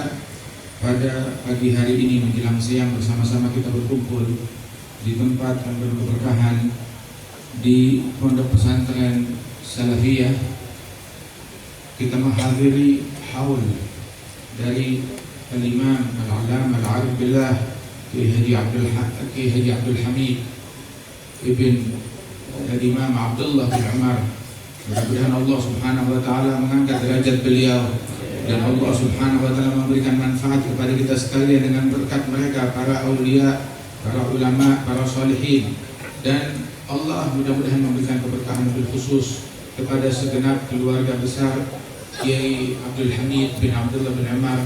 Ta'ala, pada pagi hari ini menjelang siang bersama-sama kita berkumpul di tempat yang berkeberkahan di Pondok Pesantren Salafiyah. Kita menghadiri haul dari Al-Imam Al-Alam Al-Arif Billah Kiai Haji Abdul Hamid Ibn Al-Imam Abdullah bin Umar. Mudah-mudahan Allah Subhanahu wa Ta'ala mengangkat derajat beliau dan Allah Subhanahu wa Ta'ala memberikan manfaat kepada kita sekalian dengan berkat mereka, para aulia, para ulama, para salihin. Dan Allah mudah-mudahan memberikan keberkahan khusus kepada segenap keluarga besar Kiai Abdul Hamid bin Abdullah bin Umar,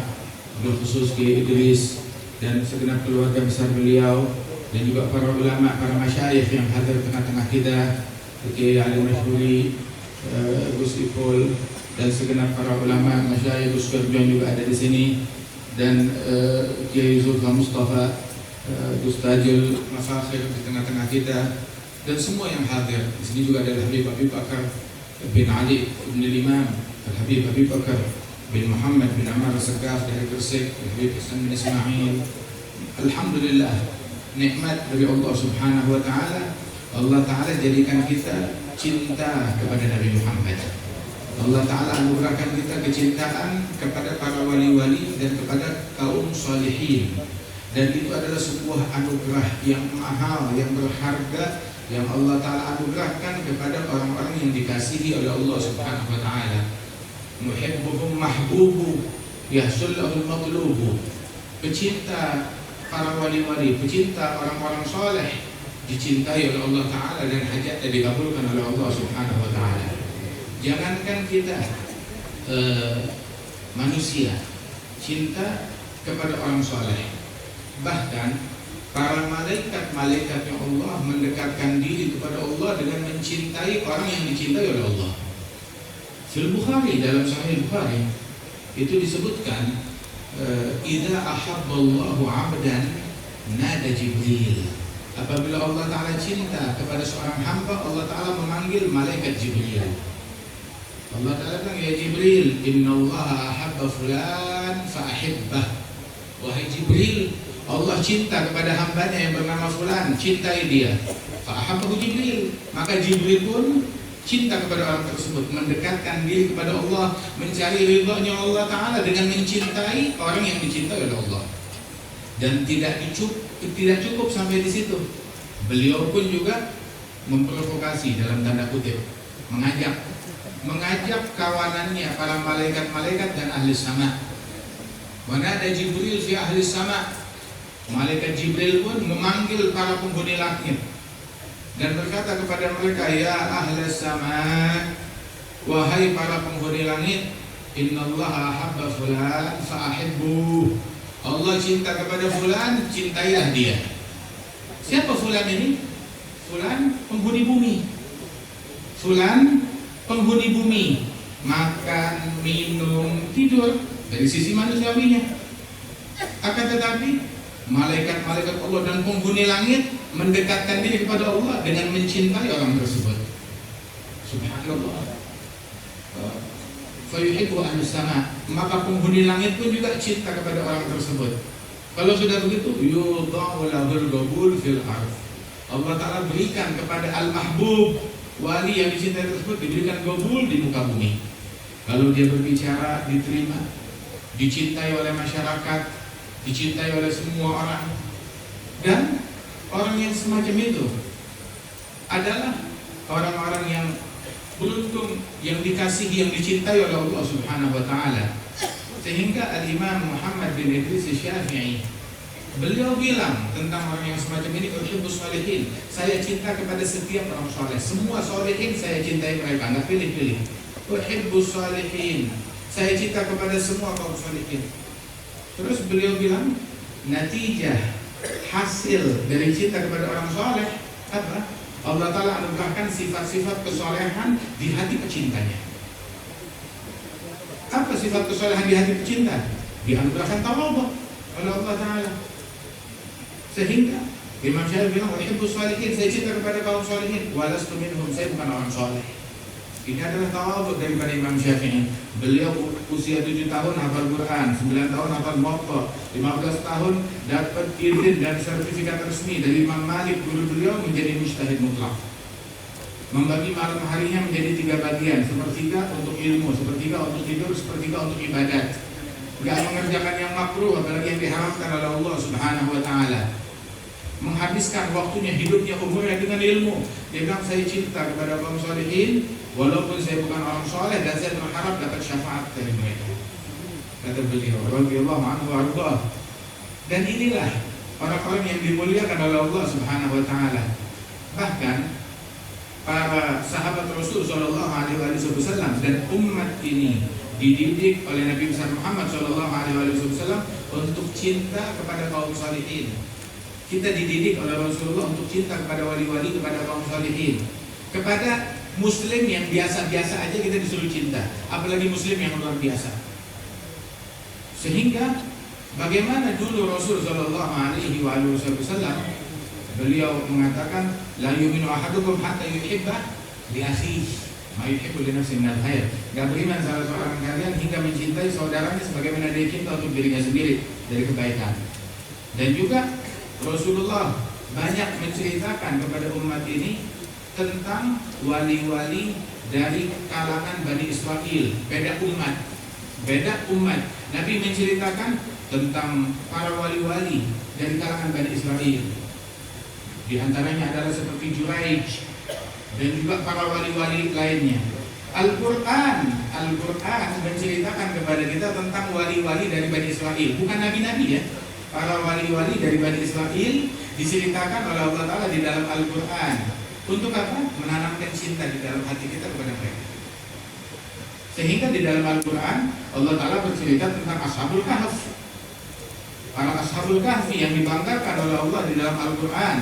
khusus Kiai Idris dan segenap keluarga besar beliau, dan juga para ulama, para masyayikh yang hadir tengah-tengah kita, Kiai Ali Masyhuri, Gus Ipul, dan segenap para ulama masyayikh Gus Kerjuan juga ada di sini, dan Kiai Zulfa Mustafa, Gus Tajul Mafakhir di tengah-tengah kita, dan semua yang hadir. Di sini juga ada Habib Bakar bin Ali bin Imam, Habib Bakar bin Muhammad bin Ammar As-Sagaf dari Gresik, Habib Hasan bin Ismail. Alhamdulillah, nikmat dari Allah Subhanahu wa Ta'ala. Allah Ta'ala jadikan kita cinta kepada Nabi Muhammad. Allah Ta'ala anugerahkan kita kecintaan kepada para wali-wali dan kepada kaum salihin. Dan itu adalah sebuah anugerah yang mahal, yang berharga, yang Allah Ta'ala anugerahkan kepada orang-orang yang dikasihi oleh Allah Subhanahu wa Ta'ala. Muhibbuhum mahbubu yahsul lahul matlubu. Pecinta para wali-wali, pecinta orang-orang soleh, dicintai oleh Allah Ta'ala dan hajatnya dikabulkan oleh Allah Subhanahu wa Ta'ala. Jangankan kita manusia cinta kepada orang soleh, bahkan para malaikat-malaikatnya Allah mendekatkan diri kepada Allah dengan mencintai orang yang dicintai oleh Allah. Fil Bukhari, dalam Sahih Bukhari itu disebutkan, idza ahabballahu 'abdan nada Jibril. Apabila Allah Ta'ala cinta kepada seorang hamba, Allah Ta'ala memanggil malaikat Jibril. Allah Ta'ala bilang, ya Jibril, innallaha ahabba fulan fa'ahibbah. Wahai Jibril, Allah cinta kepada hambanya yang bernama fulan, cintai dia. Fa'ahabbahu Jibril. Maka Jibril pun cinta kepada orang tersebut, mendekatkan diri kepada Allah, mencari ridhonya Allah Ta'ala dengan mencintai orang yang dicintai oleh Allah. Dan tidak cukup sampai di situ. Beliau pun juga memprovokasi dalam tanda kutip, mengajak kawanannya para malaikat-malaikat dan ahli sama. Mana ada Jibril fi ahli sama. Malaikat Jibril pun memanggil para penghuni langit dan berkata kepada mereka, ya ahli sama, wahai para penghuni langit, innallaha ahabba fulan fa'ahibbuh. Allah cinta kepada fulan, cintailah dia. Siapa fulan ini? Fulan penghuni bumi. Fulan penghuni bumi, makan, minum, tidur dari sisi manusiawinya. Akan tetapi malaikat-malaikat Allah dan penghuni langit mendekatkan diri kepada Allah dengan mencintai orang tersebut. Subhanallah. Fayuhibbu ahlus sama. Maka penghuni langit pun juga cinta kepada orang tersebut. Kalau sudah begitu, yudha'u lahul qabul fil ardh. Allah Ta'ala berikan kepada al-mahbub, wali yang dicintai tersebut, diberikan qabul di muka bumi. Kalau dia berbicara, diterima, dicintai oleh masyarakat, dicintai oleh semua orang. Dan orang yang semacam itu adalah orang-orang yang beruntung, yang dikasihi, yang dicintai oleh Allah Subhanahu wa Ta'ala. Sehingga Al-Imam Muhammad bin Idris Syafi'i, beliau bilang tentang orang yang semacam ini, uhibbus sholihin, saya cinta kepada setiap orang soleh. Semua solehin saya cintai mereka, nggak pilih-pilih. Uhibbus sholihin, saya cinta kepada semua kaum solehin. Terus beliau bilang, natijah hasil dari cinta kepada orang soleh apa? Allah Ta'ala anugerahkan sifat-sifat kesolehan di hati pecintanya. Apa sifat kesolehan di hati pecinta? Dianugerahkan tawadhu oleh Allah Ta'ala. Sehingga Imam Syafi'i bilang, uhibbus sholihin, saya cinta kepada kaum sholihin, walastu minhum, saya bukan orang soleh. Ini adalah tawadhu daripada Imam Syafi'i. Beliau usia 7 tahun hafal Quran, 9 tahun hafal Muwatta, 15 tahun dapat izin dan sertifikat resmi dari Imam Malik, guru beliau, menjadi mujtahid mutlak. Membagi malam harinya menjadi 3 bagian, sepertiga untuk ilmu, sepertiga untuk tidur, sepertiga untuk ibadat. Gak mengerjakan yang makruh, apalagi yang diharamkan oleh Allah Subhanahu wa Ta'ala. Menghabiskan waktunya, hidupnya, umurnya dengan ilmu. Dia bilang, saya cinta kepada kaum salihin, walaupun saya bukan orang soleh, dan saya berharap dapat syafaat dari mereka. Kata beliau, radhiyallahu anhu warḍah. Dan inilah orang-orang yang dimuliakan oleh Allah Subhanahu wa Ta'ala. Bahkan para sahabat Rasul sallallahu alaihi wasallam dan umat ini dididik oleh Nabi besar Muhammad sallallahu alaihi wasallam untuk cinta kepada kaum salihin. Kita dididik oleh Rasulullah untuk cinta kepada wali-wali, kepada kaum salihin. Kepada muslim yang biasa-biasa aja kita disuruh cinta, apalagi muslim yang luar biasa. Sehingga bagaimana dulu Rasul sallallahu alaihi wasallam, beliau mengatakan, la yu'minu ahadukum hatta yuhibba li akhihi ma yuhibbu li nafsihi minal khair. Gak beriman salah seorang kalian hingga mencintai saudaranya sebagaimana dia cinta untuk dirinya sendiri dari kebaikan. Dan juga Rasulullah banyak menceritakan kepada umat ini tentang wali-wali dari kalangan Bani Israel. Beda umat. Nabi menceritakan tentang para wali-wali dari kalangan Bani Israel. Di antaranya adalah seperti Juraij dan juga para wali-wali lainnya. Al-Quran menceritakan kepada kita tentang wali-wali dari Bani Israel, bukan nabi-nabi ya. Para wali-wali dari Bani Israel diceritakan oleh Allah Ta'ala di dalam Al-Quran. Untuk apa? Menanamkan cinta di dalam hati kita kepada mereka. Sehingga di dalam Al-Quran Allah Ta'ala bercerita tentang Ashabul Kahf. Para Ashabul Kahfi yang dibanggakan oleh Allah di dalam Al-Quran.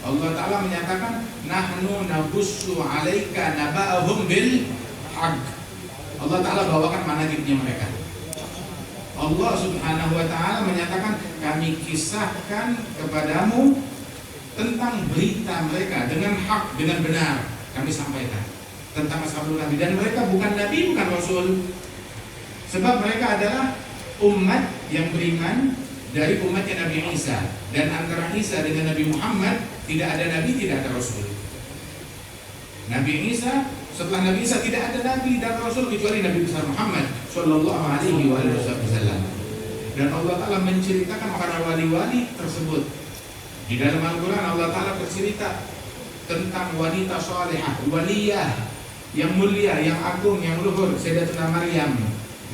Allah Ta'ala menyatakan, nahnu nabussu alaika naba'ahum bil haqq. Allah Ta'ala bawakan manaqibnya mereka. Allah Subhanahu wa Ta'ala menyatakan, kami kisahkan kepadamu tentang berita mereka dengan hak, dengan benar. Kami sampaikan tentang Ashabul Kahfi. Dan mereka bukan nabi, bukan rasul. Sebab mereka adalah umat yang beriman dari umatnya Nabi Isa. Dan antara Isa dengan Nabi Muhammad tidak ada nabi, tidak ada rasul. Nabi Isa, setelah Nabi Isa tidak ada nabi dan rasul kecuali Nabi besar Muhammad sallallahu alaihi wasallam. Dan Allah Ta'ala menceritakan para wali-wali tersebut. Di dalam Al-Quran Allah Ta'ala bercerita tentang wanita salihah, waliyah yang mulia, yang agung, yang luhur, Sayyidatuna Maryam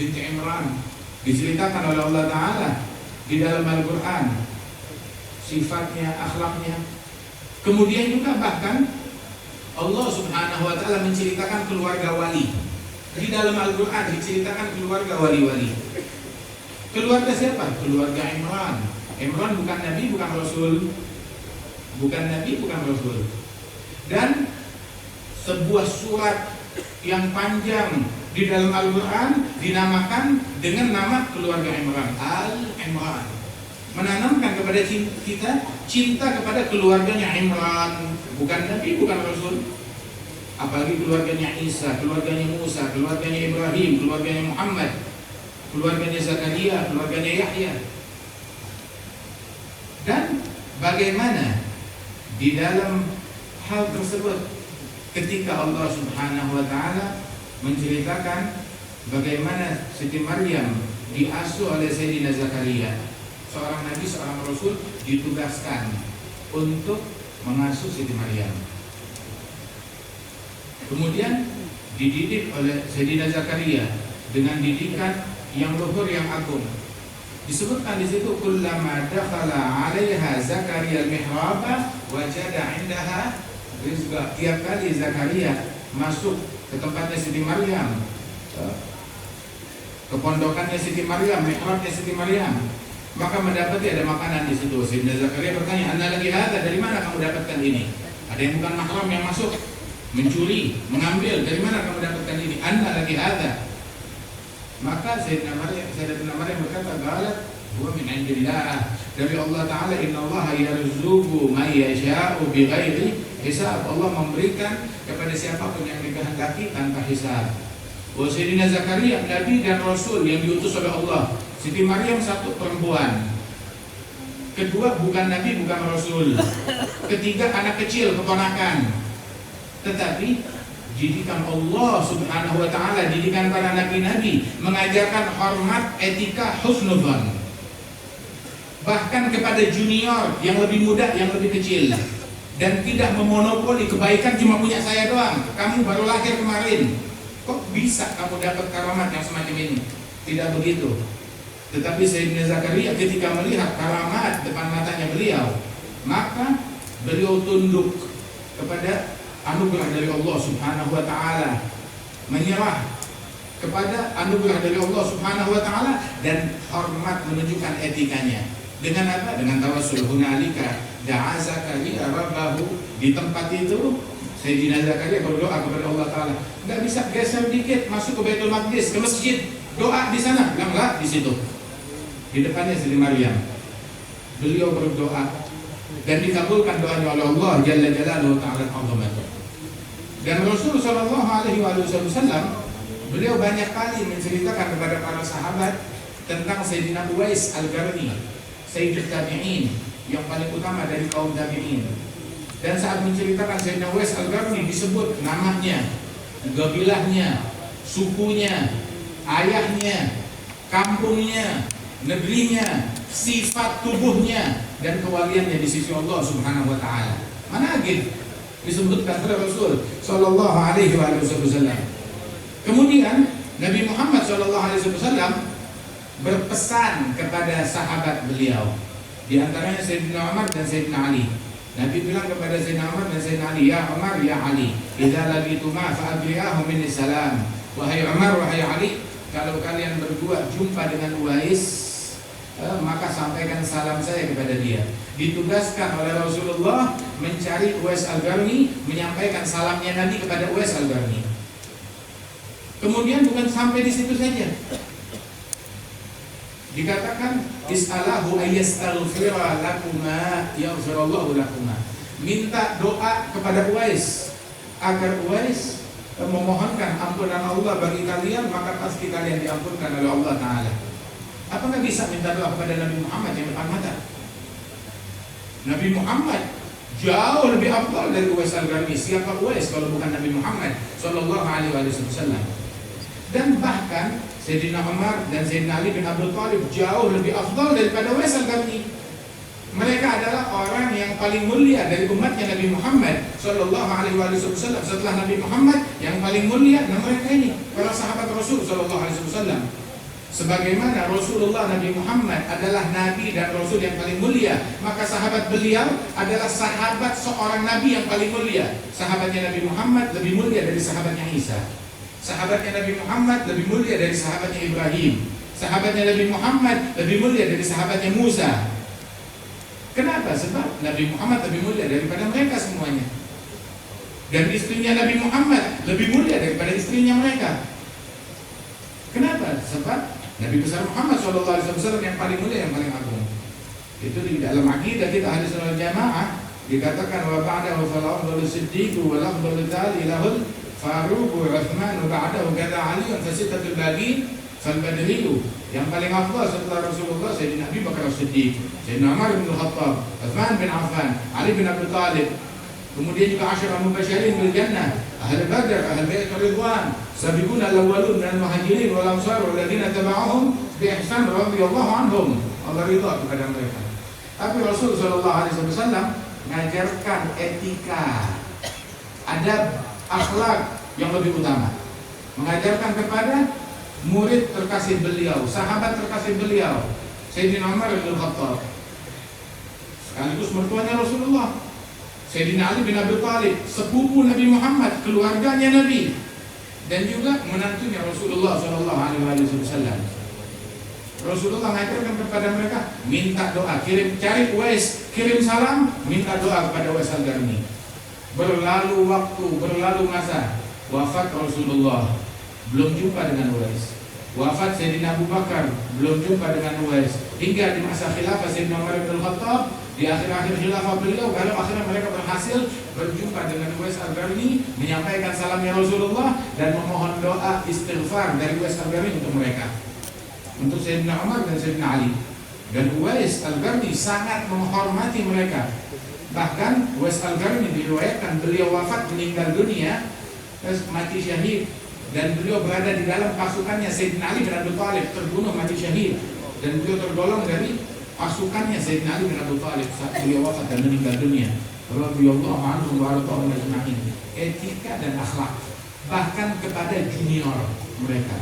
binti Imran. Diceritakan oleh Allah Ta'ala di dalam Al-Quran sifatnya, akhlaknya. Kemudian juga bahkan Allah Subhanahu wa Ta'ala menceritakan keluarga wali. Di dalam Al-Quran diceritakan keluarga wali-wali. Keluarga siapa? Keluarga Imran. Imran bukan nabi, bukan rasul. Bukan nabi, bukan rasul. Dan sebuah surat yang panjang di dalam Al-Quran dinamakan dengan nama keluarga Imran, Al-Imran. Menanamkan kepada kita cinta kepada keluarganya Imran, bukan nabi, bukan rasul. Apalagi keluarganya Isa, keluarganya Musa, keluarganya Ibrahim, keluarganya Muhammad, keluarganya Zakaria, keluarganya Yahya. Dan bagaimana di dalam hal tersebut ketika Allah Subhanahu wa Ta'ala menceritakan bagaimana Siti Maryam diasuh oleh Sayyidina Zakaria, seorang nabi, seorang rasul, ditugaskan untuk mengasuh Siti Maryam. Kemudian dididik oleh Sayyidina Zakaria dengan didikan yang luhur, yang agung. Disebutkan di situ, kullama dakhala 'alaiha Zakaria al-mihraba wajada 'indaha rizqa. Tiap kali Zakaria masuk ke tempatnya Siti Maryam, ke pondokannya Siti Maryam, mihrabnya Siti Maryam, maka mendapati ada makanan di situ. Sayyidina Zakaria bertanya, "Anna lagi hada? Dari mana kamu dapatkan ini? Ada yang bukan mahram yang masuk, mencuri, mengambil. Dari mana kamu dapatkan ini? Anna lagi hada?" Maka Sayyidatuna Maryam berkata, "Qalat huwa min 'indillah." Dari Allah Ta'ala, "Innallaha yarzuqu man yasha'u bighairi hisab. Allah memberikan kepada siapapun yang dikehendaki tanpa hisab. Sayyidina Zakaria nabi dan rasul yang diutus oleh Allah. Siti Maryam satu perempuan. Kedua bukan nabi, bukan rasul. Ketiga anak kecil, keponakan. Tetapi didikan Allah Subhanahu wa taala, didikan para nabi-nabi mengajarkan hormat, etika, husnudzon. Bahkan kepada junior yang lebih muda, yang lebih kecil, dan tidak memonopoli kebaikan cuma punya saya doang. Kamu baru lahir kemarin, kok bisa kamu dapat karamat yang semacam ini? Tidak begitu. Tetapi Sayyidina Zakaria ketika melihat karamat depan matanya beliau, maka beliau tunduk kepada anugerah dari Allah Subhanahu wa taala, menyerah kepada anugerah dari Allah Subhanahu wa taala, dan hormat menunjukkan etikanya. Dengan apa? Dengan tawassul. Hunalika da'a Zakaria rabbahu. Di tempat itu Sayyidina Zakaria berdoa kepada Allah taala. Enggak bisa geser dikit masuk ke Baitul Maqdis, ke masjid. Doa di sana, enggak di situ. Di depannya Siti Maryam. Beliau berdoa dan dikabulkan doanya oleh Allah Jalla Jalaluhu ta'ala azamatuh. Dan Rasul sallallahu alaihi wasallam beliau banyak kali menceritakan kepada para sahabat tentang Sayyidina Uwais Al-Qarni, Sayyidul Tabi'in, yang paling utama dari kaum tabi'in. Dan saat menceritakan Sayyidina Uwais Al-Qarni disebut namanya, kabilahnya, sukunya, ayahnya, kampungnya, negerinya, sifat tubuhnya, dan kewaliannya di sisi Allah Subhanahu wa taala. Mana lagi disebutkan oleh Rasul sallallahu alaihi wasallam. Kemudian Nabi Muhammad sallallahu alaihi wasallam berpesan kepada sahabat beliau, di antaranya Sayyidina Umar dan Sayyidina Ali. Nabi bilang kepada Sayyidina Umar dan Sayyidina Ali, "Ya Umar, ya Ali, idza laqituma fa'adri'ahu minni salam." Wahai Umar, wahai Ali, kalau kalian berdua jumpa dengan Uwais, maka sampaikan salam saya kepada dia. Ditugaskan oleh Rasulullah mencari Uwais Al-Qarni, menyampaikan salamnya Nabi kepada Uwais Al-Qarni. Kemudian bukan sampai di situ saja. Dikatakan is'alahu ayyastaghfira lakuma yaghfirallahu lakuma. Minta doa kepada Uwais agar Uwais memohonkan ampunan Allah bagi kalian, maka pasti kalian diampunkan oleh Allah taala. Apa nggak bisa minta doa kepada Nabi Muhammad yang depan mata? Nabi Muhammad jauh lebih afdal dari Uwais Al-Qarni. Siapa Uwais kalau bukan Nabi Muhammad sallallahu alaihi wasallam? Dan bahkan Sayyidina Umar dan Sayyidina Ali bin Abi Thalib jauh lebih afdal daripada Uwais Al-Qarni. Mereka adalah orang yang paling mulia dari umatnya Nabi Muhammad sallallahu alaihi wasallam. Setelah Nabi Muhammad yang paling mulia, nah mereka ini para sahabat Rasul sallallahu alaihi wasallam. Sebagaimana Rasulullah Nabi Muhammad adalah Nabi dan Rasul yang paling mulia, maka sahabat beliau adalah sahabat seorang Nabi yang paling mulia. Sahabatnya Nabi Muhammad lebih mulia dari sahabatnya Isa. Sahabatnya Nabi Muhammad lebih mulia dari sahabatnya Ibrahim. Sahabatnya Nabi Muhammad lebih mulia dari sahabatnya Musa. Kenapa? Sebab Nabi Muhammad lebih mulia daripada mereka semuanya. Dan istrinya Nabi Muhammad lebih mulia daripada istrinya mereka. Kenapa? Sebab Nabi besar Muhammad SAW yang paling mulia, yang paling agung. Itu di dalam akidah kita Ahli Sunnah wal Jamaah dikatakan wa ba'dahu fal-afdalu siddiqu wal afdalu talilahul faruqu Utsman wa ba'dahu kadza Ali fa sittatul baqi fal badriyu. Yang paling afdal setelah Rasulullah Sayyidina Abi Bakar As-Siddiq, Sayyidina Umar bin Khattab, Utsman bin Affan, Ali bin Abi Thalib. Kemudian juga Asyarah Mubasysyirin bil Jannah, Ahli Badar, Ahli Bait Ridwan, Sabiquna al-awwalun minal muhajirin wal ansar walladzina tabauhum bi ihsan radhiyallahu anhum. Allah ridha kepada mereka. Tapi Rasul sallallahu alaihi wasallam mengajarkan etika, adab, akhlak yang lebih utama. Mengajarkan kepada murid terkasih beliau, sahabat terkasih beliau, Sayyidina Umar bin Khattab, sekaligus mertuanya Rasulullah. Sayyidina Ali bin Abi Thalib, sepupu Nabi Muhammad, keluarganya Nabi, dan juga menantunya Rasulullah sallallahu alaihi wasallam. Rasulullah mengajarkan kepada mereka minta doa, cari Uwais, kirim salam, minta doa kepada Uwais Al-Qarni. Berlalu waktu, berlalu masa, wafat Rasulullah, belum jumpa dengan Uwais. Wafat Sayyidina Abu Bakar, belum jumpa dengan Uwais. Hingga di masa khilafah Sayyidina Umar bin Khattab, di akhir-akhir khilafah beliau, baru akhirnya mereka berhasil berjumpa dengan Uwais Al-Qarni, menyampaikan salamnya Rasulullah dan memohon doa istighfar dari Uwais Al-Qarni untuk mereka, untuk Sayyidina Umar dan Sayyidina Ali. Dan Uwais Al-Qarni sangat menghormati mereka. Bahkan Uwais Al-Qarni diriwayatkan beliau wafat, meninggal dunia, mati syahid, dan beliau berada di dalam pasukannya Sayyidina Ali bin Abi Thalib, terbunuh mati syahid, dan beliau tergolong dari pasukannya Sayyidina Ali bin Abi Thalib saat beliau wafat dan meninggal dunia. Radhiyallahu anhu wa radhiyallahu ajma'in. Etika dan akhlak bahkan kepada junior mereka,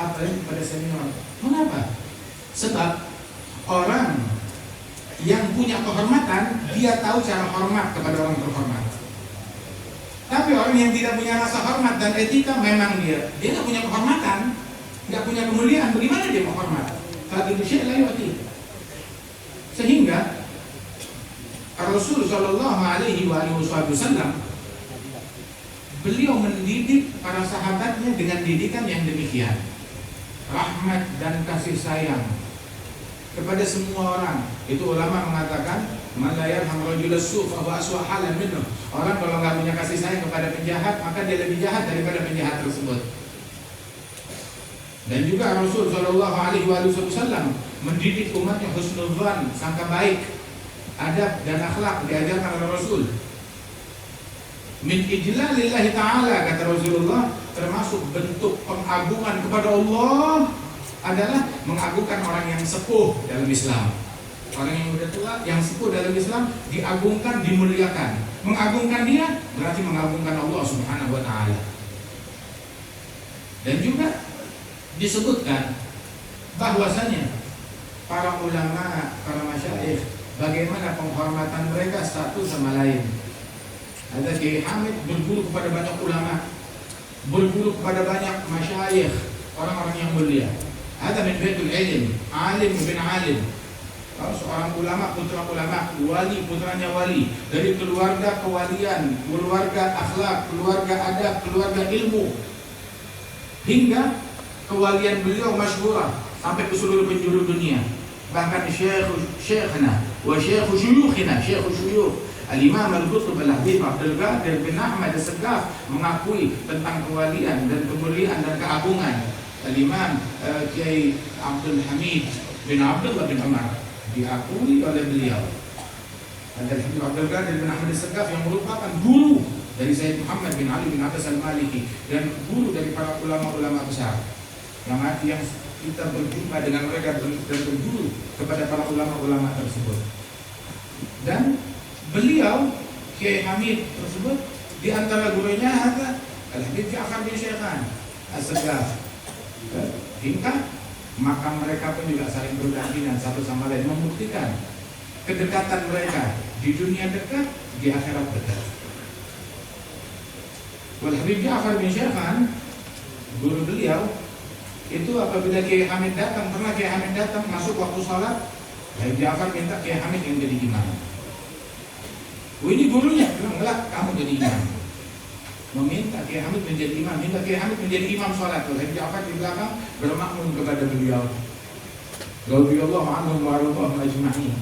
apalagi kepada senior. Mengapa? Sebab orang yang punya kehormatan, dia tahu cara hormat kepada orang terhormat. Tapi orang yang tidak punya rasa hormat dan etika, memang dia tidak punya kehormatan, tidak punya kemuliaan. Bagaimana dia mau hormat? Kalau syai' la yu'ti. Sehingga Rasul Shallallahu Alaihi Wasallam beliau mendidik para sahabatnya dengan didikan yang demikian, rahmat dan kasih sayang kepada semua orang. Itu ulama mengatakan, man la yarham rajulan su' fa huwa aswa halan minhu. Orang kalau nggak punya kasih sayang kepada penjahat, maka dia lebih jahat daripada penjahat tersebut. Dan juga Rasul Shallallahu Alaihi Wasallam mendidik umatnya husnudzan, sangka baik, adab dan akhlak diajarkan oleh Rasul. Min ijlalillahi ta'ala, kata Rasulullah, termasuk bentuk pengagungan kepada Allah adalah mengagungkan orang yang sepuh dalam Islam. Orang yang sudah tua, yang sepuh dalam Islam diagungkan, dimuliakan. Mengagungkan dia berarti mengagungkan Allah Subhanahu wa taala. Dan juga disebutkan bahwasanya para ulama, para masyayikh, bagaimana penghormatan mereka satu sama lain. Ada Kiai Hamid berguru kepada banyak ulama, berguru kepada banyak masyayikh, orang-orang yang mulia. Ada min baitul ilm, alim bin alim. Seorang ulama, putra ulama, wali, putranya wali, dari keluarga kewalian, keluarga akhlak, keluarga adab, keluarga ilmu, hingga kewalian beliau masyhurah sampai ke seluruh penjuru dunia. Bahkan syekhna wa syekhu syuyukhina, syekhu syuyukh Al-Imam Al-Qutb Al-Habib Abdul Qadir bin Ahmad As-Saggaf mengakui tentang kewalian dan kemuliaan dan keagungan Al-Imam Kiai Abdul Hamid bin Abdullah bin Umar, diakui oleh beliau. Dan Abdul Qadir bin Ahmad As-Saggaf yang merupakan guru dari Sayyid Muhammad bin Ali bin Abbas Al-Maliki dan guru dari para ulama-ulama besar. Yang arti yang kita berjumpa dengan mereka dan berguru kepada para ulama-ulama tersebut. Dan beliau Kiai Hamid tersebut di antara gurunya ada Al-Habib Ja'far bin Syekhan As-Saggaf. Hingga maka mereka pun juga saling berdampingan satu sama lain, membuktikan kedekatan mereka di dunia dekat, di akhirat dekat. Wal Habib Ja'far bin Syekhan, guru beliau itu apabila Kiai Hamid datang, pernah Kiai Hamid datang masuk waktu sholat, Habib Ja'far minta Kiai Hamid yang jadi imam. Ini gurunya bilang, enggak, kamu jadi imam. Meminta Kiai Hamid menjadi imam, minta Kiai Hamid menjadi imam sholat. Habib Ja'far di belakang bermakmum kepada beliau. Radhiyallahu anhu wa radhiyallahu ajma'in.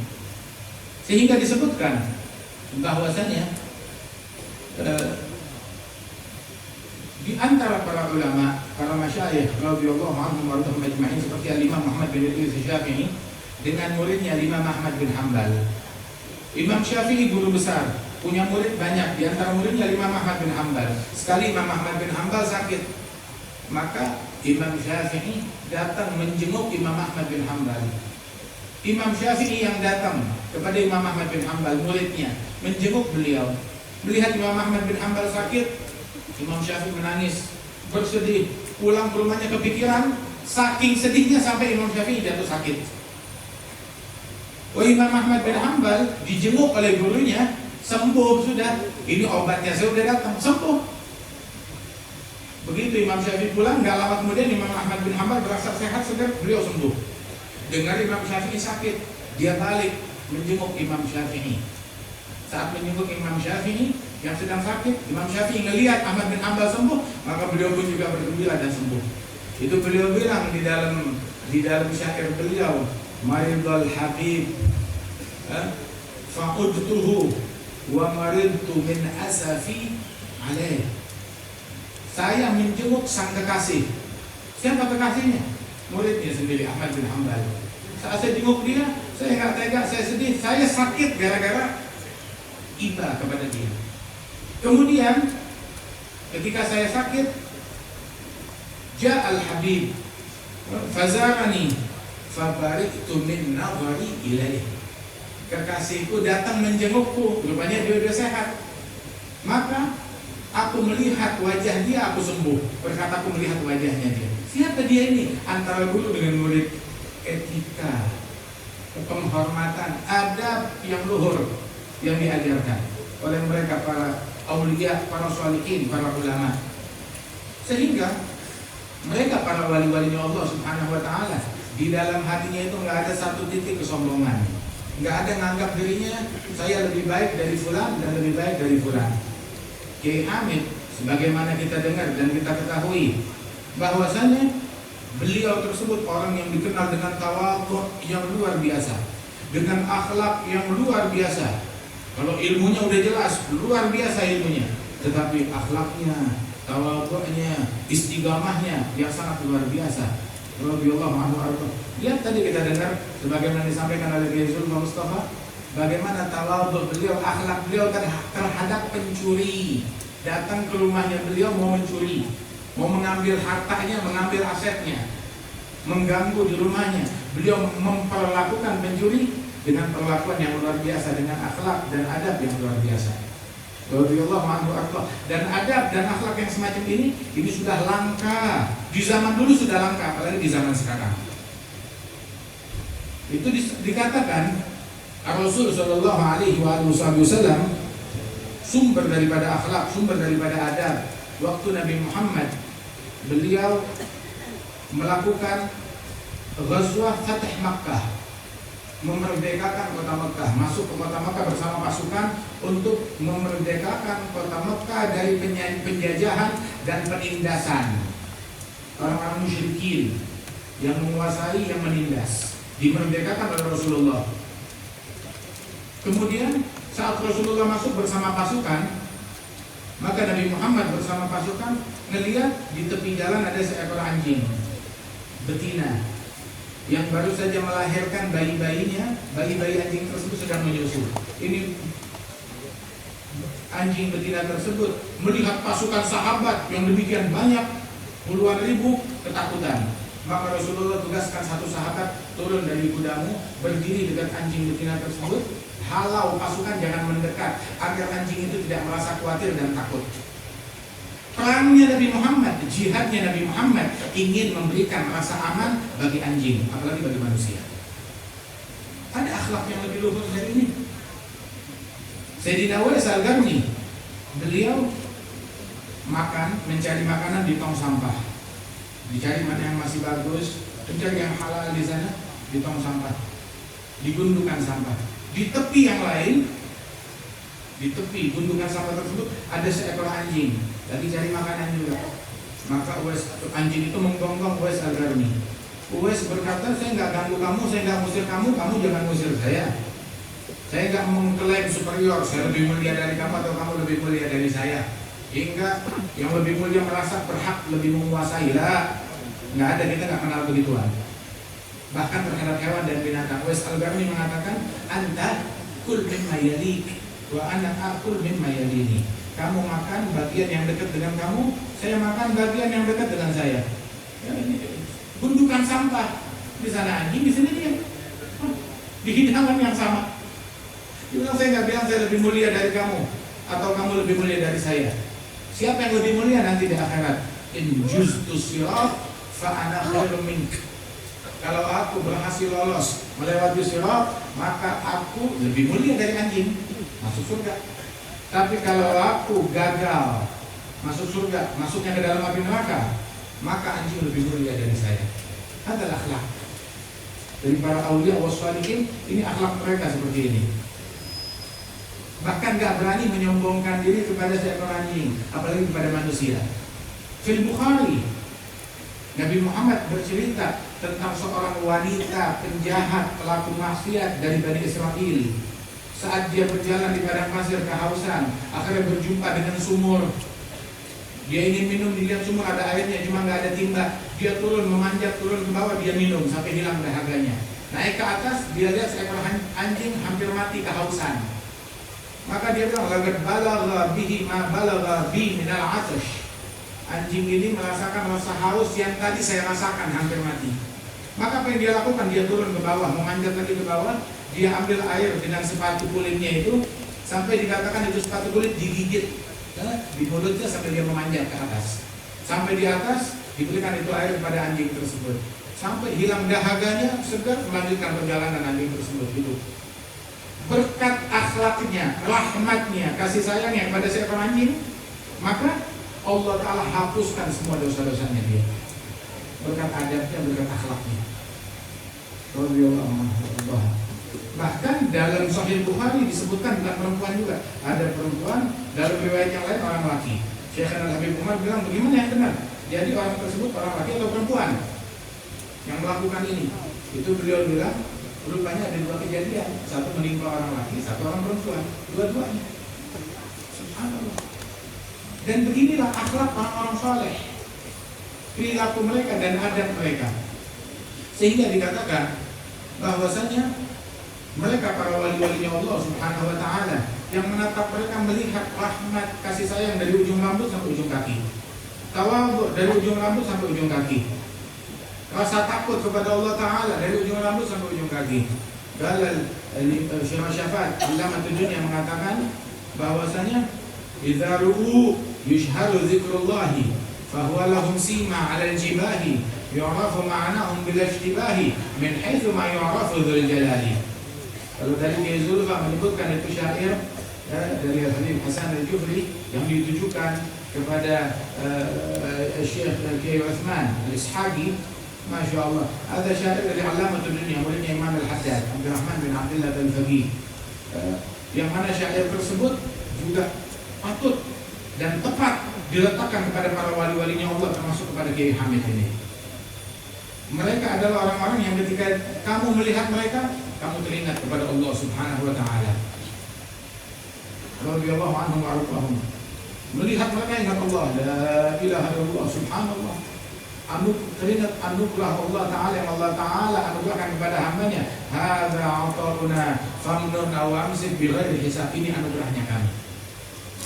Sehingga disebutkan bahwasanya di antara para ulama, para masyayikh radhiyallahu anhum wa radhiyallahu ajma'in seperti Al-Imam Muhammad bin Idris Syafi'i dengan muridnya Imam Ahmad bin Hanbal. Imam Syafi'i guru besar, punya murid banyak, di antara muridnya Imam Ahmad bin Hanbal. Sekali Imam Ahmad bin Hanbal sakit, maka Imam Syafi'i datang menjenguk Imam Ahmad bin Hanbal. Imam Syafi'i yang datang kepada Imam Ahmad bin Hanbal, muridnya, menjenguk beliau. Melihat Imam Ahmad bin Hanbal sakit, Imam Syafi'i menangis, bersedih, pulang ke rumahnya kepikiran, saking sedihnya sampai Imam Syafi'i jatuh sakit. Imam Ahmad bin Hanbal dijenguk oleh gurunya, sembuh sudah, ini obatnya sudah datang, sembuh. Begitu Imam Syafi'i pulang, gak lama kemudian Imam Ahmad bin Hanbal berasa sehat segar, beliau sembuh. Dengar Imam Syafi'i sakit, dia balik menjenguk Imam Syafi'i. Saat menjenguk Imam Syafi'i yang sedang sakit, Imam Syafi'i ngelihat Ahmad bin Hanbal sembuh, maka beliau pun juga bergembira dan sembuh. Itu beliau bilang di dalam syair beliau, maridul habib fa'udtuhu wa maridtu min asafi alaih. Saya menjenguk sang kekasih. Siapa kekasihnya? Muridnya sendiri, Ahmad bin Hanbal. Saat saya jenguk dia, saya nggak tega, saya sedih, saya sakit gara-gara iba kepada dia. Kemudian ketika saya sakit, Ja'al Habib fazarani fabariktu min nazari ilaih. Kekasihku datang menjengukku, rupanya dia sudah sehat. Maka aku melihat wajah dia, aku sembuh. Berkata aku melihat wajahnya dia. Siapa dia ini? Antara guru dengan murid. Etika, penghormatan, adab yang luhur yang diajarkan oleh mereka para aulia, para sholihin, para ulama. Sehingga mereka para wali-walinya Allah Subhanahu wa ta'ala, di dalam hatinya itu nggak ada satu titik kesombongan, nggak ada nganggap dirinya saya lebih baik dari fulan dan lebih baik dari fulan. Kiai Hamid, sebagaimana kita dengar dan kita ketahui bahwasanya beliau tersebut orang yang dikenal dengan tawadhu yang luar biasa, dengan akhlak yang luar biasa. Kalau ilmunya udah jelas, luar biasa ilmunya, tetapi akhlaknya, tawadhu'nya, istiqamahnya yang sangat luar biasa. Radhiyallahu anhu. Lihat tadi kita dengar sebagaimana disampaikan oleh Kiai Zulma Mustafa, bagaimana tawadhu beliau, akhlak beliau terhadap pencuri. Datang ke rumahnya beliau mau mencuri, mau mengambil hartanya, mengambil asetnya, mengganggu di rumahnya. Beliau memperlakukan pencuri dengan perlakuan yang luar biasa, dengan akhlak dan adab yang luar biasa. Radhiyallahu anhu. Dan adab dan akhlak yang semacam ini sudah langka. Di zaman dulu sudah langka, apalagi di zaman sekarang. Itu dikatakan Rasul Shallallahu Alaihi Wasallam sumber daripada akhlak, sumber daripada adab. Waktu Nabi Muhammad beliau melakukan ghazwah Fatih Makkah, memerdekakan kota Makkah, masuk ke kota Makkah bersama pasukan untuk memerdekakan kota Makkah dari penjajahan dan penindasan orang-orang musyrikin yang menguasai, yang menindas. Dimerdekakan oleh Rasulullah. Kemudian saat Rasulullah masuk bersama pasukan, maka Nabi Muhammad bersama pasukan ngelihat di tepi jalan ada seekor anjing betina yang baru saja melahirkan bayi-bayinya. Bayi-bayi anjing tersebut sedang menyusu. Ini anjing betina tersebut melihat pasukan sahabat yang demikian banyak, puluhan ribu, ketakutan. Maka Rasulullah tugaskan satu sahabat turun dari kudamu, berdiri dekat anjing betina tersebut, halau pasukan jangan mendekat agar anjing itu tidak merasa khawatir dan takut. Perangnya Nabi Muhammad, jihadnya Nabi Muhammad ingin memberikan rasa aman bagi anjing, apalagi bagi manusia. Ada akhlak yang lebih luhur dari ini. Sayyidina Uwais Al-Qarni, beliau mencari makanan di tong sampah. Dicari mana yang masih bagus, mencari yang halal di sana, di tong sampah, di gundukan sampah. Di tepi yang lain, di tepi gundukan sampah tersebut ada seekor anjing, lagi cari makanan juga. Maka anjing itu menggonggong Uwais Al-Qarni. Uwais berkata, saya nggak ganggu kamu, saya nggak ngusir kamu, kamu jangan ngusir saya. Saya nggak mengklaim superior, saya lebih mulia dari kamu atau kamu lebih mulia dari saya. Hingga yang lebih mulia merasa berhak lebih menguasai. Lah, nggak ada, kita nggak kenal begituan. Bahkan terhadap hewan dan binatang. Uwais Al-Qarni mengatakan, anta kul mimma yalik wa ana akul mimma yalini. Kamu makan bagian yang dekat dengan kamu, saya makan bagian yang dekat dengan saya. Ya, ini gundukan sampah, di sana anjing, di sini dia. Di hidangan yang sama. Dia bilang, saya nggak bilang saya lebih mulia dari kamu atau kamu lebih mulia dari saya. Siapa yang lebih mulia nanti di akhirat? In juztu sirat fa ana khairum mink. Kalau aku berhasil lolos melewati sirat, maka aku lebih mulia dari anjing, masuk surga. Tapi kalau aku gagal masuk surga, masuknya ke dalam api neraka, maka anjing lebih mulia dari saya. Adalah akhlak dari para aulia wassalihin. Ini akhlak mereka seperti ini. Bahkan gak berani menyombongkan diri kepada seekor anjing, apalagi kepada manusia. Fil Bukhari Nabi Muhammad bercerita tentang seorang wanita penjahat pelaku maksiat dari Bani Israel. Saat dia berjalan di padang pasir kehausan, akhirnya berjumpa dengan sumur. Dia ingin minum, dilihat sumur ada airnya, cuma nggak ada timba. Dia turun, memanjat turun ke bawah, dia minum sampai hilang dahaganya. Naik ke atas, dia lihat seekor anjing hampir mati kehausan. Maka dia bilang, laqad balagha bihi ma balagha bi minal 'atash. Anjing ini merasakan rasa haus yang tadi saya rasakan, hampir mati. Maka apa yang dia lakukan? Dia turun ke bawah, memanjat lagi ke bawah. Dia ambil air dengan sepatu kulitnya itu, sampai dikatakan itu sepatu kulit digigit di mulutnya sampai dia memanjat ke atas. Sampai di atas diberikan itu air kepada anjing tersebut. Sampai hilang dahaganya, segar melanjutkan perjalanan anjing tersebut hidup. Berkat akhlaknya, rahmatnya, kasih sayangnya kepada seekor anjing, maka Allah Ta'ala hapuskan semua dosa-dosanya dia. Berkat adabnya, berkat akhlaknya. Bahkan dalam Sahih Bukhari disebutkan tentang perempuan juga. Ada perempuan, dalam riwayat yang lain orang laki. Syekh Al-Habib Umar bilang, bagaimana yang benar? Jadi orang tersebut orang laki atau perempuan yang melakukan ini? Itu beliau bilang, rupanya ada dua kejadian. Satu menimpa orang laki, satu orang perempuan. Dua-duanya. Subhanallah. Dan beginilah akhlak orang-orang saleh, perilaku mereka dan adab mereka. Sehingga dikatakan bahwasanya mereka para wali-walinya Allah Subhanahu wa Ta'ala yang menatap mereka, melihat rahmat kasih sayang dari ujung rambut sampai ujung kaki, tawadhu dari ujung rambut sampai ujung kaki, rasa takut kepada Allah Ta'ala dari ujung rambut sampai ujung kaki. Dalal Syekh Syafat Alamatul Dunya mengatakan bahwasanya idza ru'u yushharu dzikrullahi fahuwa lahum sima 'ala al-jibahi yu'rafu ma'nahum bil ishtibahi min haitsu ma yu'rafu dzul jalali. Kalau tadi Kiai Zulfa menyebutkan itu syair dari Habib Hasan Al-Jufri yang ditujukan kepada Syekh Kiai Utsman Al-Ishaqi, Masya Allah. Ada syair dari Alamatul Dunya, muridnya Imam Al-Haddad Abdurrahman bin Abdullah Al-Faqih, yang mana syair tersebut juga patut dan tepat diletakkan kepada para wali-walinya Allah, termasuk kepada Kiai Hamid ini. Mereka adalah orang-orang yang ketika kamu melihat mereka, kamu teringat kepada Allah Subhanahu wa Ta'ala. Radhiyallahu anhum wa radhiyallahu. Melihat mereka ingat Allah, la ilaha illallah, subhanallah. Teringat anugerah Allah Ta'ala yang Allah Ta'ala anugerahkan kepada hambanya. Hadza 'ata'una famnun aw amsik bighairi hisab. Ini anugerahnya kami.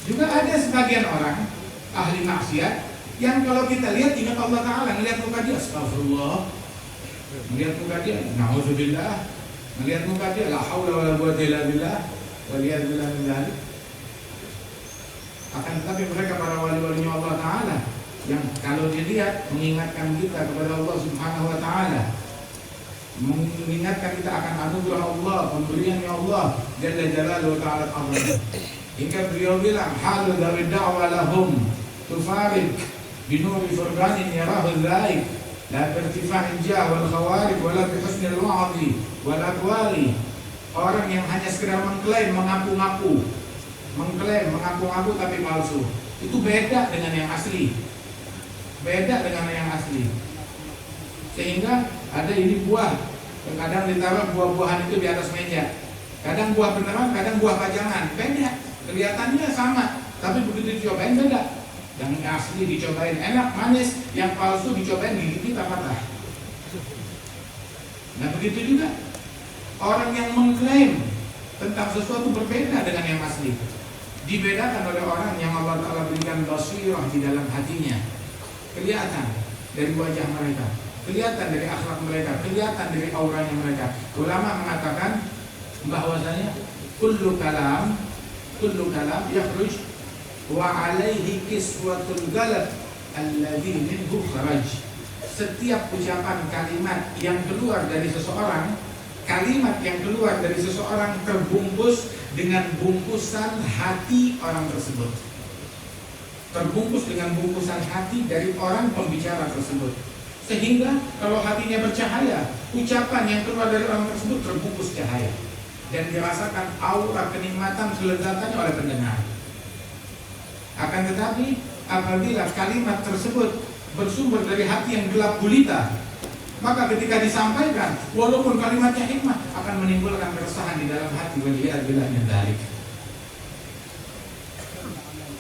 Juga ada sebagian orang ahli maksiat yang kalau kita lihat ingat Allah Ta'ala, melihat muka dia astagfirullah, melihat muka dia na'udzubillah, melihat muka dia la haula wala quwwata illa billah, waliyadzubillah min dzalik. Akan tetapi mereka para wali-walinya Allah Ta'ala yang kalau dilihat mengingatkan kita kepada Allah Subhanahu wa Ta'ala, mengingatkan kita akan anugerah Allah, pemberiannya Allah Jalla Jalaluhu Ta'ala azza. Hingga beliau bilang halu dari da'wa lahum tufarik binuri furqanin yarahu dhaik la bertifa'in jah wal khawarib wala bihusnil wa'adhi wal aqwali. Orang yang hanya sekedar mengklaim, mengaku-ngaku, mengklaim, mengaku-ngaku tapi palsu, itu beda dengan yang asli, beda dengan yang asli. Sehingga ada ini buah, kadang ditaruh buah-buahan itu di atas meja, kadang buah beneran, kadang buah pajangan, beda. Kelihatannya sama, tapi begitu dicobain beda. Yang asli dicobain enak, manis, yang palsu dicobain gigit patah. Nah begitu juga orang yang mengklaim tentang sesuatu berbeda dengan yang asli, dibedakan oleh orang yang Allah Ta'ala berikan basirah di dalam hatinya. Kelihatan dari wajah mereka, kelihatan dari akhlak mereka, kelihatan dari auranya mereka. Ulama mengatakan bahwasanya kullu kalam yakhruj wa alaihi kiswatul galab alladhi minhu kharaj. Setiap ucapan kalimat yang keluar dari seseorang, kalimat yang keluar dari seseorang terbungkus dengan bungkusan hati orang tersebut, terbungkus dengan bungkusan hati dari orang pembicara tersebut. Sehingga kalau hatinya bercahaya, ucapan yang keluar dari orang tersebut terbungkus cahaya dan dirasakan aura kenikmatan kelezatannya oleh pendengar. Akan tetapi apabila kalimat tersebut bersumber dari hati yang gelap gulita, maka ketika disampaikan, walaupun kalimatnya hikmah, akan menimbulkan keresahan di dalam hati. Waliyadzubillah min dzalik.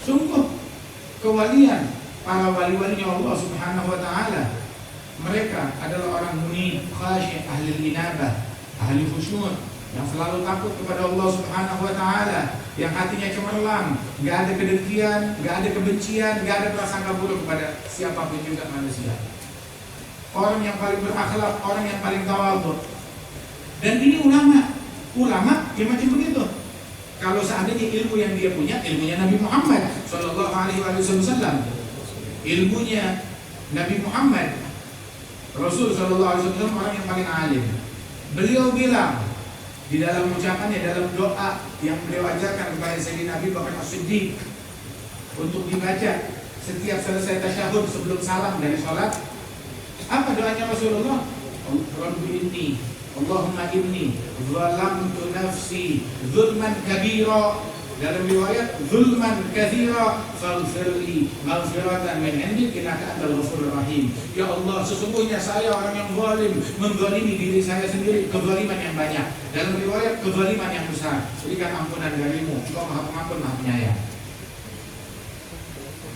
Sungguh kewalian para wali-walinya Allah Subhanahu wa taala, mereka adalah orang munib, khasyih, ahli inabah, ahli khusyuk, yang selalu takut kepada Allah Subhanahu wa taala, yang hatinya cemerlang, enggak ada kedengkian, enggak ada kebencian, enggak ada prasangka buruk kepada siapapun juga manusia. Orang yang paling berakhlak, orang yang paling tawadhu. Dan ini ulama ya macam begitu. Kalau seandainya ilmu yang dia punya, ilmunya Nabi Muhammad Sallallahu Alaihi Wasallam, ilmunya Nabi Muhammad, Rasul Sallallahu Alaihi Wasallam orang yang paling alim. Beliau bilang di dalam ucapannya, dalam doa yang beliau ajarkan kepada Sayyidina Abi Bakar As-Siddiq untuk dibaca setiap selesai tasyahud sebelum salam dari sholat. Apa doanya Rasulullah? Rabbi inni, Allahumma inni zalamtu nafsi zulman kabira, dalam riwayat zulman katsira, faghfirli maghfiratan min indik innaka antal ghafurur rahim. Ya Allah, sesungguhnya saya orang yang zalim, menzalimi diri saya sendiri, kezaliman yang banyak. Dalam riwayat kezaliman yang besar. Berikan ampunan darimu, Engkau Maha Pengampun, Maha Penyayang.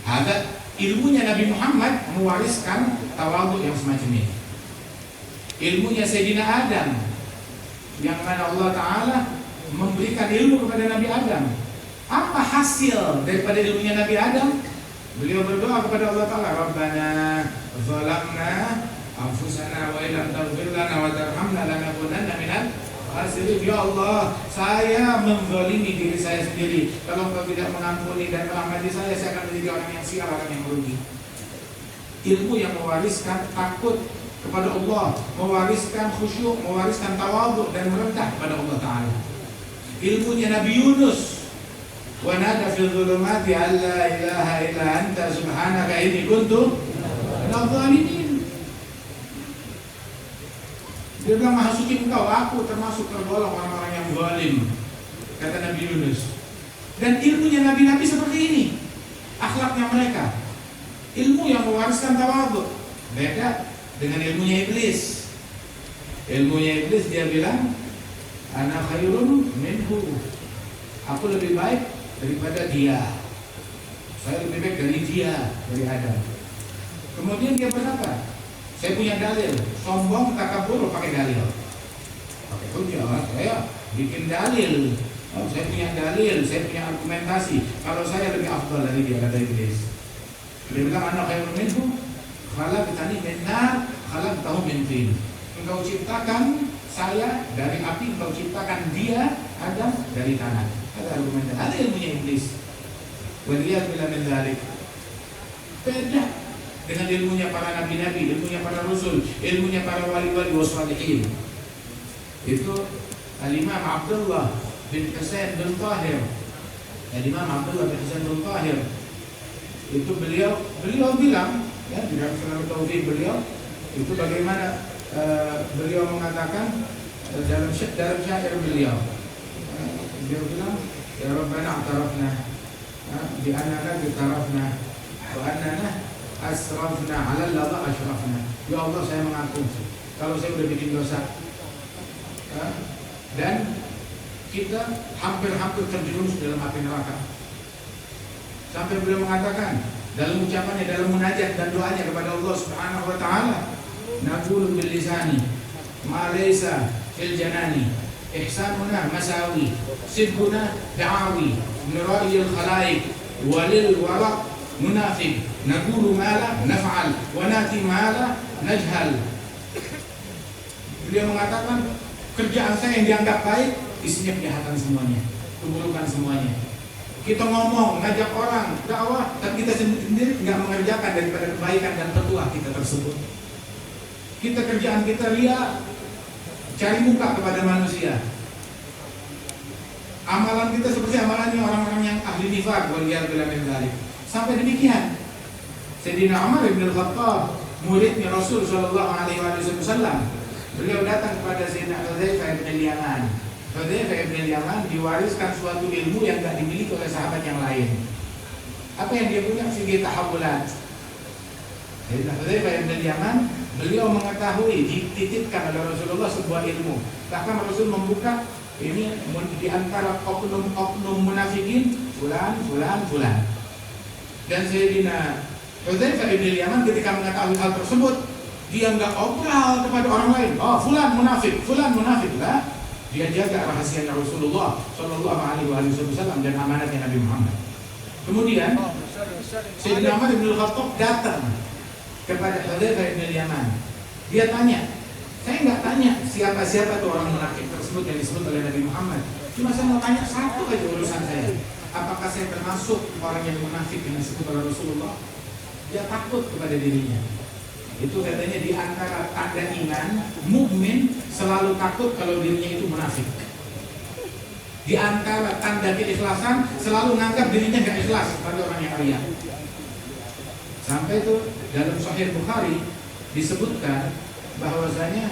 Ada ilmunya Nabi Muhammad mewariskan tawadhu yang semacam ini. Ilmunya Sayyidina Adam, yang mana Allah Ta'ala memberikan ilmu kepada Nabi Adam. Apa hasil daripada ilmunya Nabi Adam? Beliau berdoa kepada Allah Ta'ala, Rabbana zalamna anfusana wa illam taghfir lana wa tarhamna lanakunanna minal khasirin. Ya Allah, saya menzalimi diri saya sendiri. Kalau Engkau tidak mengampuni dan merahmati saya akan menjadi orang yang sial, orang yang merugi. Ilmu yang mewariskan takut kepada Allah, mewariskan khusyuk, mewariskan tawadhu dan merendah kepada Allah Ta'ala. Ilmunya Nabi Yunus, wa nada fil dhulumati alla ilaha illa anta subhanaka inni kuntu minadh dhalimin. Dia bilang, Maha suci Engkau, aku termasuk tergolong orang-orang yang zalim, kata Nabi Yunus. Dan ilmunya nabi-nabi seperti ini, akhlaknya mereka, ilmu yang mewariskan tawadhu. Beda dengan ilmunya iblis. Ilmunya iblis dia bilang, ana khairun minhu, aku lebih baik daripada dia, saya lebih baik dari dia, dari Adam. Kemudian dia berkata, saya punya dalil, sombong takabur pakai dalil, pakai hujah, saya bikin dalil, saya punya dalil, saya punya argumentasi, kalau saya lebih afdal dari dia, kata iblis. Dia bilang, ana khairun minhu, khalaqtani min nar, khalaqtahu min tin. Engkau ciptakan saya dari api, engkau ciptakan dia, Adam, dari tanah. Ada argumen, ada ilmunya iblis. Waliyadzubillah min dzalik. Beda dengan ilmunya para nabi-nabi, ilmunya para rasul, ilmunya para wali-wali wassalihin. Itu Al-Imam Abdullah bin Husain bin Tahir. Al-Imam Abdullah bin Husain bin Tahir. Itu beliau bilang, ya, di dalam Sunan Tauhid beliau itu bagaimana beliau mengatakan dalam syair beliau, beliau bilang, ya Rabbana a'tarafna bi annana bitarafna wa annana asrafna 'ala alladhi asyrafna. Ya Allah, saya mengaku kalau saya sudah bikin dosa, dan kita hampir-hampir terjerumus dalam api neraka. Sampai beliau mengatakan dalam ucapannya, dalam munajat dan doanya kepada Allah Subhanahu wa taala, naqulu bil lisani ma laysa fil janani, ihsanuna masawi, sidquna da'awi, nura'il khalaiq walil wara munafiq, naqulu ma la naf'al wa nati ma la najhal. Beliau mengatakan, kerjaan saya yang dianggap baik isinya kejahatan semuanya, keburukan semuanya. Kita ngomong, ngajak orang, dakwah, tapi kita sendiri nggak mengerjakan daripada kebaikan dan petuah kita tersebut. Kita kerjaan kita ria, cari muka kepada manusia. Amalan kita seperti amalannya orang-orang yang ahli nifaq, waliyadzubillah min dzalik. Sampai demikian, Sayyidina Umar bin Khattab, muridnya Rasul Shallallahu Alaihi Wasallam, beliau datang kepada Sayyidina Hudzaifah bin Yaman. Hudzaifah bin Yaman diwariskan suatu ilmu yang tidak dimiliki oleh sahabat yang lain. Apa yang dia punya? Fikih tahawulat. Hudzaifah bin Yaman, beliau mengetahui, dititipkan oleh Rasulullah sebuah ilmu. Bahkan Rasul membuka ini di antara oknum munafikin fulan. Dan Sayyidina Hudzaifah bin Yaman ketika mengetahui hal tersebut, dia nggak operal kepada orang lain. Oh, fulan munafik lah. Dia jaga rahasianya Rasulullah Shallallahu Alaihi Wasallam dan amanatnya Nabi Muhammad. Kemudian Sayyidina Umar bin Khattab datang kepada Hudzaifah bin Yaman. Dia tanya, saya nggak tanya siapa tuh orang munafik tersebut yang disebut oleh Nabi Muhammad. Cuma saya mau tanya satu aja urusan saya. Apakah saya termasuk orang yang munafik yang disebut oleh Rasulullah? Dia takut kepada dirinya. Itu katanya di antara tanda iman, mukmin selalu takut kalau dirinya itu munafik. Di antara tanda keikhlasan selalu menganggap dirinya nggak ikhlas pada orang yang riya. Sampai itu dalam Sahih Bukhari disebutkan bahwasanya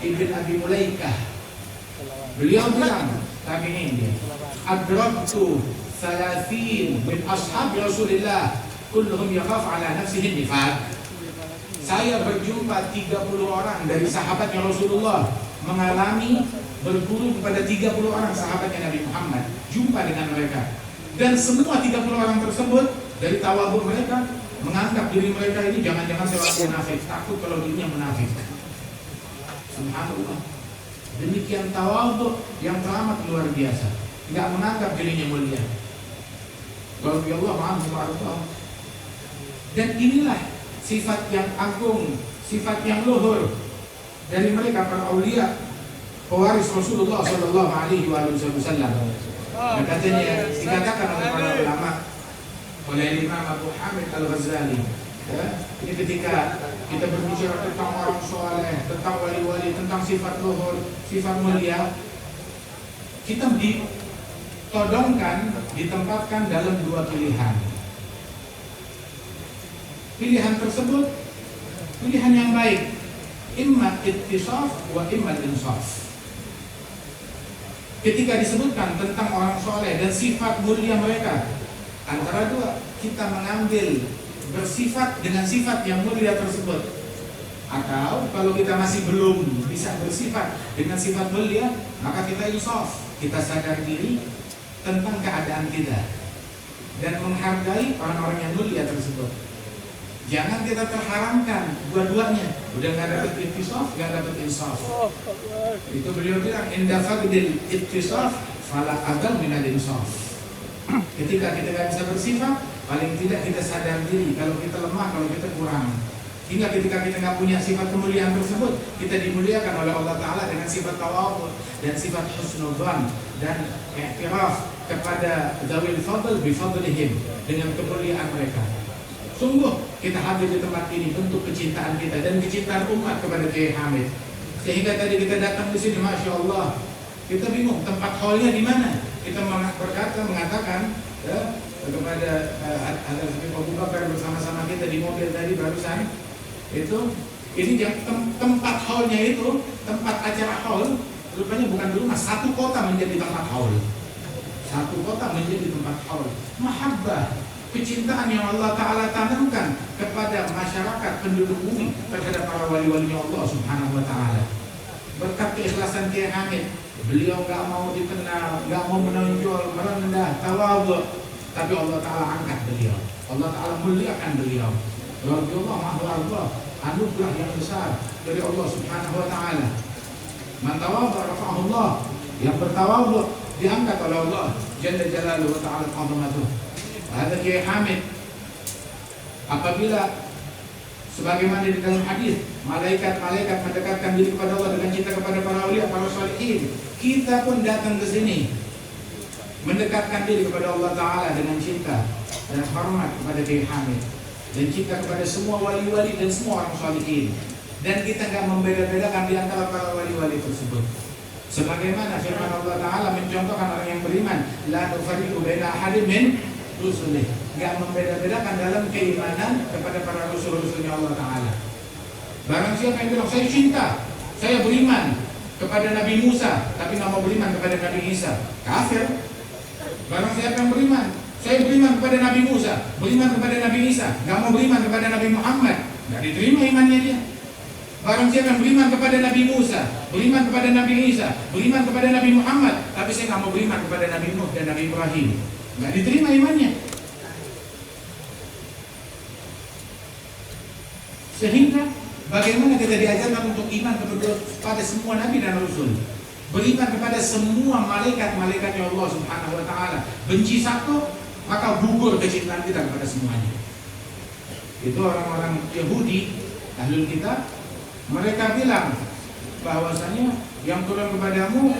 Ibn Abi Mulaikah beliau bilang tabi'in dia, adraktu 30 min ashab Rasulillah kulluhum yakhaf ala nafsihi nifaq. Saya berjumpa 30 orang dari sahabatnya Rasulullah, mengalami berguru kepada 30 orang sahabatnya Nabi Muhammad, jumpa dengan mereka. Dan semua 30 orang tersebut dari tawadhu mereka menganggap diri mereka ini jangan-jangan seorang munafik, takut kalau dirinya munafik. Subhanallah. Demikian tawadhu yang teramat luar biasa, tidak menganggap dirinya mulia. Radhiyallahu anhu warḍah. Dan inilah sifat yang agung, sifat yang luhur dari mereka para aulia, pewaris Rasulullah Shallallahu Alaihi Wasallam. Katanya dikatakan oleh para ulama, oleh Imam Abu Hamid Al-Ghazali, ya, ini ketika kita berbicara tentang orang soleh, tentang wali-wali, tentang sifat luhur, sifat mulia, kita ditodongkan, ditempatkan dalam dua pilihan. Pilihan tersebut pilihan yang baik, imma ittisaf wa imma insaf. Ketika disebutkan tentang orang soleh dan sifat mulia mereka, antara dua, kita mengambil bersifat dengan sifat yang mulia tersebut. Atau kalau kita masih belum bisa bersifat dengan sifat mulia, maka kita insaf, kita sadar diri tentang keadaan kita dan menghargai orang-orang yang mulia tersebut. Jangan kita terharamkan dua-duanya. Udah nggak dapat ittisaf, nggak dapat insaf. Itu beliau bilang, inda faqdil ittisaf fala aqal min al-insaf. Ketika kita nggak bisa bersifat, paling tidak kita sadar diri kalau kita lemah, kalau kita kurang. Hingga ketika kita nggak punya sifat kemuliaan tersebut, kita dimuliakan oleh Allah Ta'ala dengan sifat tawadhu dan sifat husnudzan dan i'tiraf kepada dzawil fadl bi fadlihim, dengan kemuliaan mereka. Sungguh kita hadir di tempat ini bentuk kecintaan kita dan kecintaan umat kepada Kiai Hamid. Sehingga tadi kita datang di sini, masya Allah, kita bingung tempat hallnya di mana. Kita mengatakan ya, kepada Hadrat Habib Abu Bakar bersama-sama kita di mobil tadi barusan, itu ini tempat hallnya itu, tempat acara hall, rupanya bukan di rumah, satu kota menjadi tempat hall. Satu kota menjadi tempat hall. Mahabbah, kecintaan yang Allah Ta'ala tanamkan kepada masyarakat penduduk bumi terhadap para wali-walinya Allah Subhanahu Wa Ta'ala. Berkat keikhlasan Kiai Hamid, beliau gak mau dikenal, gak mau menonjol, merendah, tawadhu, tapi Allah Ta'ala angkat beliau, Allah Ta'ala muliakan beliau. Radhiyallahu anhu warḍah, anugerah yang besar dari Allah Subhanahu Wa Ta'ala. Man tawadha rafa'ahu Allah, yang bertawadhu diangkat oleh Allah Jalla Jalaluhu wa Ta'ala azamatuh. Ada Kiai Hamid, apabila sebagaimana di dalam hadis, malaikat-malaikat mendekatkan diri kepada Allah dengan cinta kepada para aulia, para sholihin, kita pun datang ke sini mendekatkan diri kepada Allah Ta'ala dengan cinta dan hormat kepada Kiai Hamid dan cinta kepada semua wali-wali dan semua orang sholihin. Dan kita gak membeda-bedakan di antara para wali-wali tersebut. Sebagaimana firman Allah Ta'ala mencontohkan orang yang beriman, la nufarriqu baina ahadin min rusulih, gak membeda-bedakan dalam keimanan kepada para rasul-rasulnya Allah Ta'ala. Barang siapa yang bilang, saya cinta, saya beriman kepada Nabi Musa, tapi gak mau beriman kepada Nabi Isa, kafir. Barang siapa yang beriman Saya beriman kepada Nabi Musa, beriman kepada Nabi Isa, nggak mau beriman kepada Nabi Muhammad, nggak diterima imannya dia. Barang siapa yang beriman kepada Nabi Musa, beriman kepada Nabi Isa, beriman kepada Nabi Muhammad, tapi saya nggak mau beriman kepada Nabi Nuh dan Nabi Ibrahim, nggak diterima imannya. Sehingga bagaimana kita diajarkan untuk iman kepada semua Nabi dan Rasul, beriman kepada semua malaikat-malaikatnya Allah Subhanahu Wa Taala. Benci satu, maka gugur kecintaan kita kepada semuanya. Itu orang-orang Yahudi, ahlul kitab, mereka bilang bahwasanya yang turun kepadamu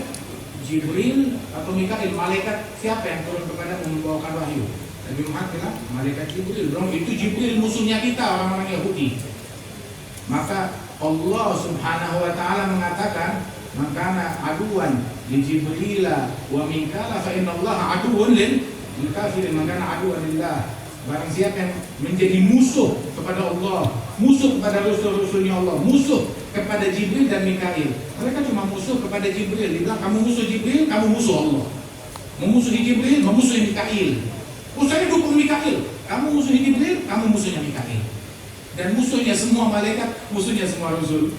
Jibril atau Mikail, malaikat siapa yang turun kepadamu membawakan wahyu? Nabi Muhammad bilang malaikat Jibril. Dong itu Jibril musuhnya kita, orang-orang Yahudi. Maka Allah Subhanahu Wa Taala mengatakan, makana aduan li Jibril wa Mikala fa inna Allah aduun lil kafirin, makana aduan lillah. Barang siapa yang menjadi musuh kepada Allah, musuh kepada rasul-rasulnya Allah, musuh kepada Jibril dan Mikail. Mereka cuma musuh kepada Jibril. Dibilang kamu musuh Jibril, kamu musuh Allah. Memusuhi Jibril, memusuhi Mikail. Usahanya dukung Mikail. Kamu musuhi Jibril, kamu musuhnya Mikail. Dan musuhnya semua malaikat, musuhnya semua rasul.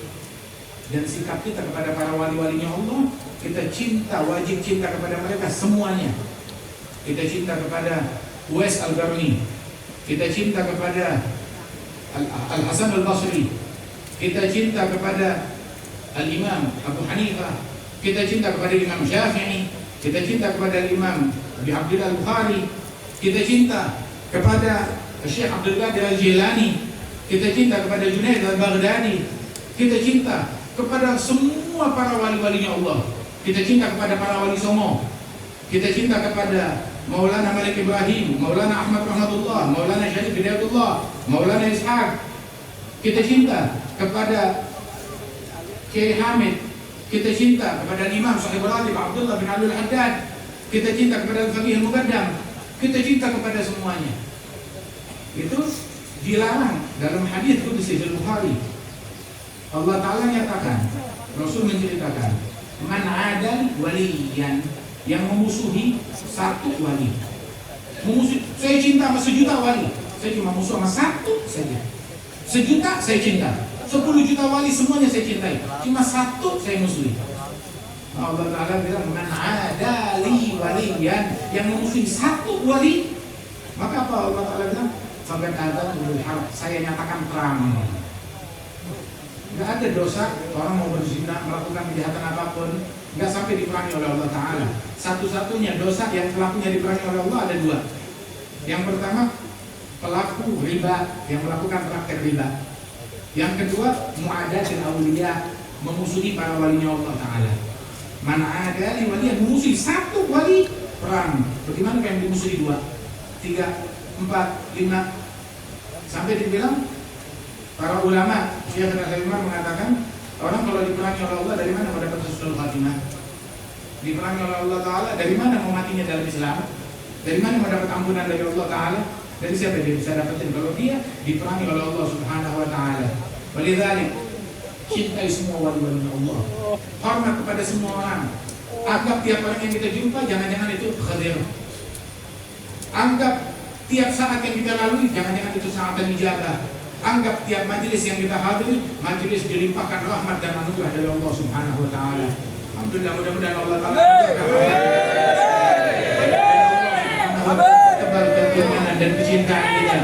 Dan sikap kita kepada para wali-walinya Allah, kita cinta, wajib cinta kepada mereka semuanya. Kita cinta kepada Uwais Al-Qarni, kita cinta kepada Al-Hasan Al-Basri, kita cinta kepada Al-Imam Abu Hanifah, kita cinta kepada Imam Syafi'i, kita cinta kepada Imam Abi Abdullah Al-Bukhari, kita cinta kepada Syekh Abdul Qadir Al-Jilani, kita cinta kepada Junaid Al-Baghdadi, kita cinta kepada semua para wali-walinya Allah, kita cinta kepada para wali songo, kita cinta kepada Maulana Malik Ibrahim, Maulana Ahmad Rahmatullah, Maulana Syarif Hidayatullah, Maulana Ishaq. Kita cinta kepada Kiai Hamid, kita cinta kepada Imam Sahib Ratib Abdullah bin Abdul Haddad, kita cinta kepada Al-Faqih Al-Muqaddam, kita cinta kepada semuanya. Itu dilarang dalam hadis qudsi Al-Bukhari. Allah Ta'ala nyatakan, Rasul menceritakan, man adal waliyan, yang memusuhi satu wali. Memusuhi, saya cinta sama 1 juta wali, saya cuma musuh sama satu saja. 1 juta saya cinta, 10 juta wali semuanya saya cintai, cuma satu saya musuhi. Allah Ta'ala bilang, man adali waliyan, yang memusuhi satu wali, maka apa Allah Ta'ala bilang? Sampai ada saya nyatakan perang. Nggak ada dosa orang mau berzina, melakukan kejahatan apapun, nggak sampai diperangi oleh Allah Ta'ala. Satu-satunya dosa yang pelakunya diperangi oleh Allah ada 2. Yang pertama, pelaku riba yang melakukan praktek riba. Yang kedua, mu'adatil awliya, memusuhi para walinya Allah Ta'ala. Man adali waliya, memusuhi satu wali, perang. Bagaimana yang dimusuhi 2, 3, 4, 5, sampai dibilang para ulama, Syekh Al-Albani mengatakan, orang kalau diperangi oleh Allah dari mana mau dapat husnul khatimah? Diperangi oleh Allah Ta'ala, dari mana mau matinya dalam Islam? Dari mana mau dapat ampunan dari Allah Ta'ala? Dari siapa dia bisa dapatin? Kalau dia diperangi oleh Allah Subhanahu Wa Ta'ala. Walidzalik, cintai semua wali-wali Allah, hormat kepada semua orang. Anggap tiap orang yang kita jumpa jangan-jangan itu khadir. Anggap tiap saat yang kita lalui jangan-jangan itu saat dan ijabah. Anggap tiap majelis yang kita hadiri majelis dilimpahkan rahmat dan anugerah dari Allah Subhanahu Wa Ta'ala. Alhamdulillah, mudah-mudahan Allah Ta'ala tebalkan keimanan dan kecintaan kita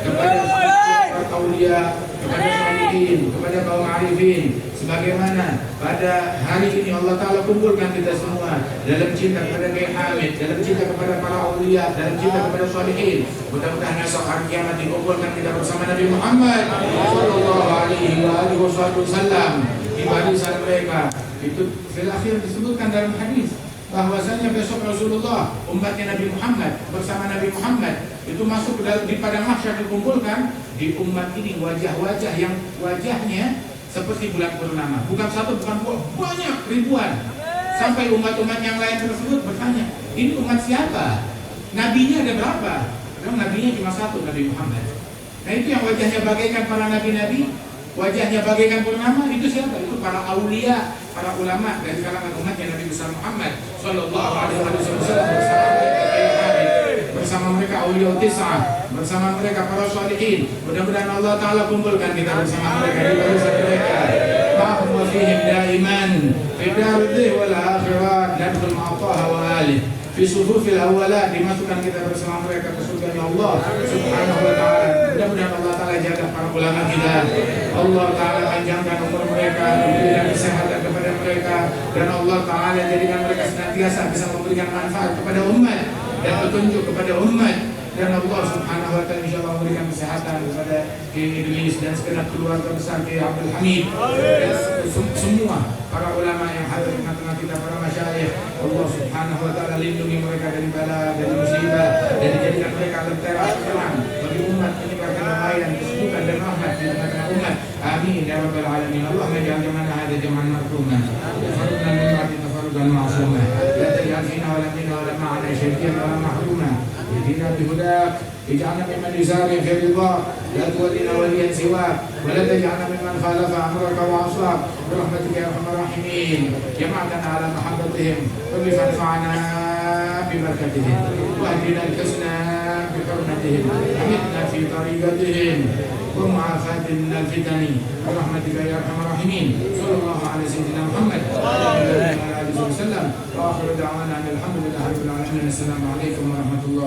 kepada para aulia, kepada salihin, kepada kaum arifin, sebagaimana pada hari ini Allah Ta'ala kumpulkan kita semua dalam cinta kepada Kiai Hamid, dalam cinta kepada para aulia, dalam cinta kepada salihin. Mudah-mudahan esok hari kiamat dikumpulkan kita bersama Nabi Muhammad sallallahu alaihi wasallam di barisan mereka. Itu fil akhir disebutkan dalam hadis bahwasanya besok Rasulullah, umatnya Nabi Muhammad bersama Nabi Muhammad itu masuk ke dalam di padang mahsyar, dikumpulkan di umat ini wajah-wajah yang wajahnya seperti bulan purnama, bukan satu, bukan dua, banyak ribuan. Sampai umat-umat yang lain tersebut bertanya, ini umat siapa? Nabinya ada berapa? Karena nabinya cuma satu, Nabi Muhammad. Nah itu yang wajahnya bagaikan para nabi-nabi, wajahnya bagaikan purnama, itu siapa? Itu para aulia, para ulama dari kalangan umatnya Nabi besar Muhammad sallallahu alaihi wasallam bersama mereka awliya tis'ah, bersama mereka para sholihin. Mudah-mudahan Allah Ta'ala kumpulkan kita bersama mereka di barisan mereka. Ma'hum wa fihim daiman fi daridh wal akhirat nadkhul ma'ataha wa alih fi sufufil awalat, dimasukkan kita bersama mereka ke surga Allah Subhanahu wa Ta'ala. Mudah-mudahan Allah Ta'ala jaga para ulama kita, Allah Ta'ala panjangkan umur mereka, memberikan kesehatan kepada mereka, dan Allah Ta'ala jadikan mereka senantiasa bisa memberikan manfaat kepada umat dan petunjuk kepada umat. Dan Allah Subhanahu wa Ta'ala insyaallah memberikan kesehatan kepada Kiai Idris dan segenap keluarga besar Kiai Abdul Hamid dan semua para ulama yang hadir di tengah-tengah kita, para masyayikh. Allah Subhanahu wa Ta'ala lindungi mereka dari bala, dari musibah, dan dijadikan mereka lentera terang bagi umat, menyebarkan damaian, kesejukan dan rahmat di tengah-tengah umat. Amin ya rabbal alamin. Allahumma ij'al jam'ana hadha jam'an marhuma wa farqna min ba'di tafarruqan ma'suma la taj'al fina wa la minna wa la ma'ana shay'an wa la mahruma. اهدنا بهداك، اجعلنا ممن يسارع في رضاك، لا تولنا وليا سواك، ولا تجعلنا ممن خالف امرك وعصاك، برحمتك يا ارحم الراحمين. جمعتنا على محبتهم كل فانفعنا ببركتهم، واهدنا الحسنى بحرمتهم، امتنا في طريقتهم ومعافاة من الفتن برحمتك يا ارحم الراحمين. صلى الله على سيدنا محمد وعلى اله وصحبه وسلم، واخر دعوانا ان الحمد لله رب العالمين. السلام عليكم ورحمة الله